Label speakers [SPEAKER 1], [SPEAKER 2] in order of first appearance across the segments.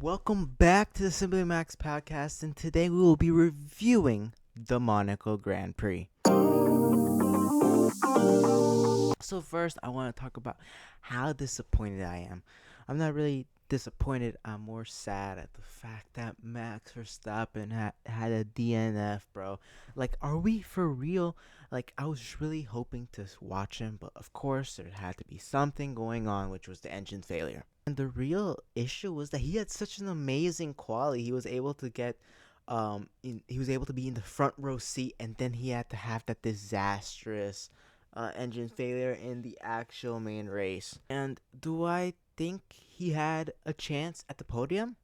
[SPEAKER 1] Welcome back to the Simply Max podcast, and today we will be reviewing the Monaco Grand Prix. So, first, I want to talk about how disappointed I am. I'm not really disappointed, I'm more sad at the fact that Max Verstappen had a DNF, bro. Like, are we for real? Like, I was really hoping to watch him, but of course, there had to be something going on, which was the engine failure. And the real issue was that he had such an amazing quality. He was able to he was able to be in the front row seat, and then he had to have that disastrous engine failure in the actual main race. And do I think he had a chance at the podium?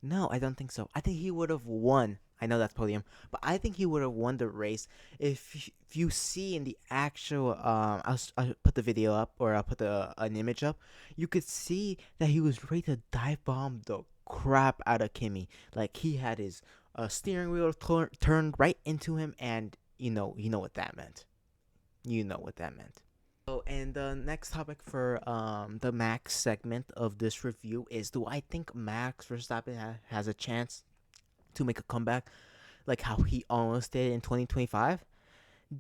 [SPEAKER 1] No, I don't think so. I think he would have won. I know that's podium, but I think he would have won the race if you see in the actual. I'll put the video up, or I'll put an image up. You could see that he was ready to dive bomb the crap out of Kimmy. Like, he had his steering wheel turned right into him, and you know what that meant. You know what that meant. Oh, and the next topic for the Max segment of this review is: do I think Max Verstappen has a chance to make a comeback, like how he almost did in 2025?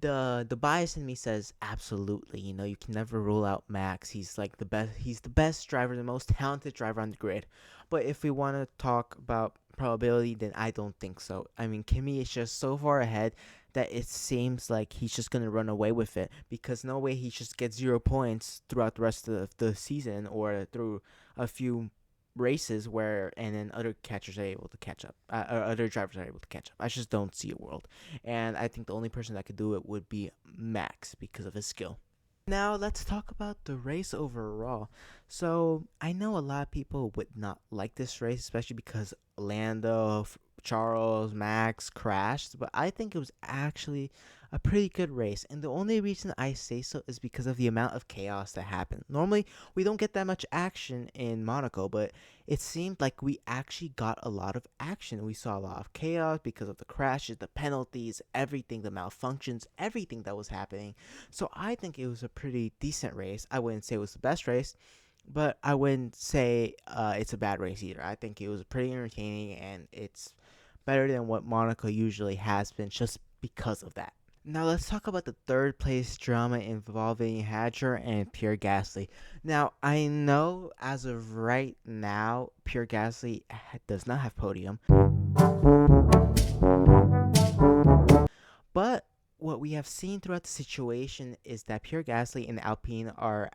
[SPEAKER 1] The bias in me says absolutely. You can never rule out Max. He's like the best. He's the best driver, the most talented driver on the grid. But if we want to talk about probability, then I don't think so. I mean, Kimi is just so far ahead that it seems like he's just gonna run away with it, because no way he just gets 0 points throughout the rest of the season, or through a few races where and then other catchers are able to catch up, or other drivers are able to catch up. I just don't see a world, and I think the only person that could do it would be Max because of his skill. Now let's talk about the race overall. So I know a lot of people would not like this race, especially because Lando, Charles, Max crashed, but I think it was actually a pretty good race. And the only reason I say so is because of the amount of chaos that happened. Normally, we don't get that much action in Monaco, but it seemed like we actually got a lot of action. We saw a lot of chaos because of the crashes, the penalties, everything, the malfunctions, everything that was happening. So I think it was a pretty decent race. I wouldn't say it was the best race, but I wouldn't say it's a bad race either. I think it was pretty entertaining, and it's better than what Monaco usually has been, just because of that. Now let's talk about the third place drama involving Hadger and Pierre Gasly. Now I know as of right now, Pierre Gasly does not have podium, but what we have seen throughout the situation is that Pierre Gasly and Alpine are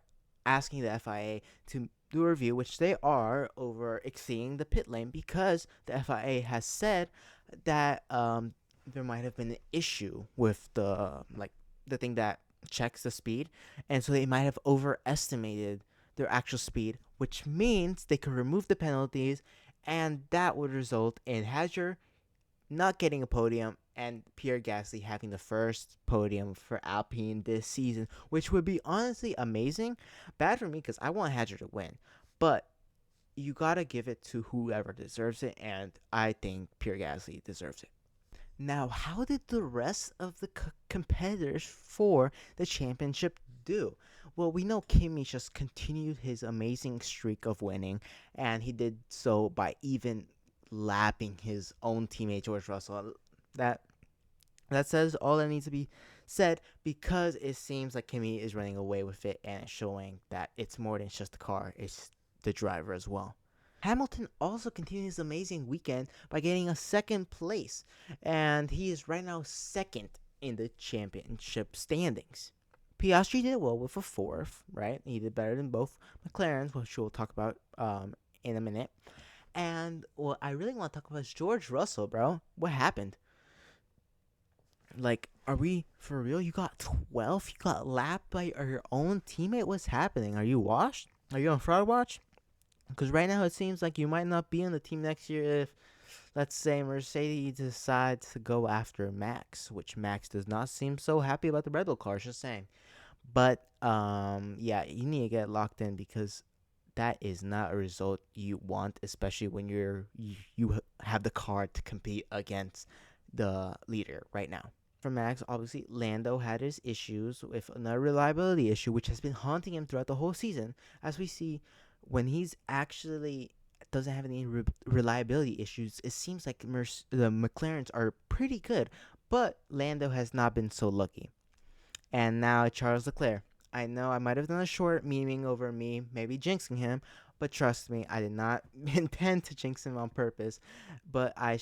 [SPEAKER 1] asking the FIA to do a review, which they are, over exceeding the pit lane, because the FIA has said that there might have been an issue with the thing that checks the speed, and so they might have overestimated their actual speed, which means they could remove the penalties, and that would result in Hadger not getting a podium and Pierre Gasly having the first podium for Alpine this season, which would be honestly amazing. Bad for me because I want Hadger to win, but you gotta give it to whoever deserves it, and I think Pierre Gasly deserves it. Now, how did the rest of the competitors for the championship do? Well, we know Kimi just continued his amazing streak of winning, and he did so by even lapping his own teammate George Russell. That that says all that needs to be said, because it seems like Kimi is running away with it, and it's showing that it's more than just the car, it's the driver as well. Hamilton also continued his amazing weekend by getting a second place, and he is right now second in the championship standings. Piastri did well with a fourth, right? He did better than both McLarens, which we'll talk about in a minute. And what I really want to talk about is George Russell, bro. What happened? Like, are we for real? You got 12th? You got lapped by your own teammate? What's happening? Are you washed? Are you on fraud watch? Because right now it seems like you might not be in the team next year if, let's say, Mercedes decides to go after Max, which Max does not seem so happy about the Red Bull car, just saying. But, yeah, you need to get locked in, because that is not a result you want, especially when you have the car to compete against the leader right now. For Max, obviously, Lando had his issues with another reliability issue, which has been haunting him throughout the whole season, as we see when he's actually doesn't have any reliability issues. It seems like the McLarens are pretty good, but Lando has not been so lucky. And now Charles Leclerc. I know I might have done a short memeing over me, maybe jinxing him, but trust me, I did not intend to jinx him on purpose. But I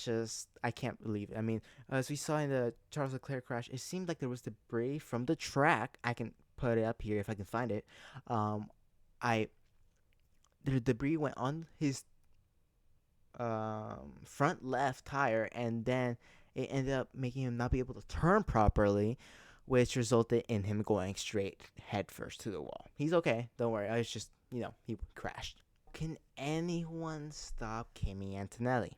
[SPEAKER 1] can't believe it. I mean, as we saw in the Charles Leclerc crash, it seemed like there was debris from the track. I can put it up here if I can find it. Um, I The debris went on his front left tire, and then it ended up making him not be able to turn properly, which resulted in him going straight headfirst to the wall. He's okay, don't worry. I was just, he crashed. Can anyone stop Kimi Antonelli?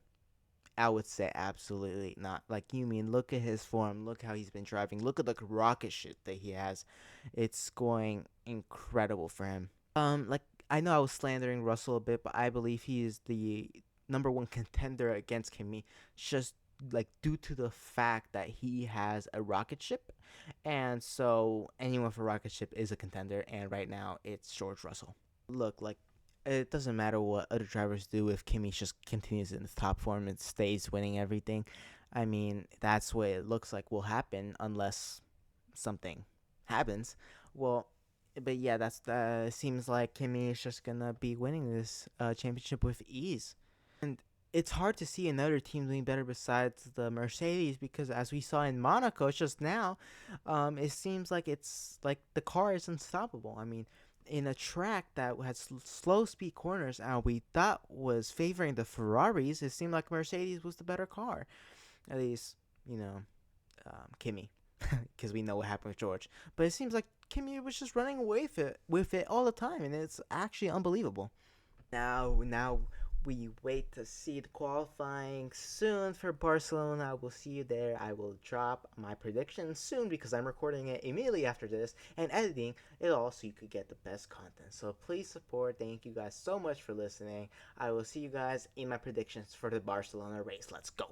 [SPEAKER 1] I would say absolutely not. Like, you mean, look at his form, look how he's been driving, look at the rocket ship that he has. It's going incredible for him. Like, I know I was slandering Russell a bit, but I believe he is the number one contender against Kimi, just like due to the fact that he has a rocket ship, and so anyone with a rocket ship is a contender. And right now, it's George Russell. Look, like, it doesn't matter what other drivers do if Kimi just continues in the top form and stays winning everything. I mean, that's what it looks like will happen unless something happens. Well, but yeah, that's seems like Kimi is just gonna be winning this championship with ease, and it's hard to see another team doing better besides the Mercedes, because as we saw in Monaco just now, it seems like it's like the car is unstoppable. I mean, in a track that had slow speed corners and we thought was favoring the Ferraris, it seemed like Mercedes was the better car. At least, Kimi, because we know what happened with George. But it seems like Kimi was just running away with it all the time, and it's actually unbelievable. Now we wait to see the qualifying soon for Barcelona. I will see you there. I will drop my predictions soon because I'm recording it immediately after this and editing it all so you could get the best content. So please support. Thank you guys so much for listening. I will see you guys in my predictions for the Barcelona race. Let's go.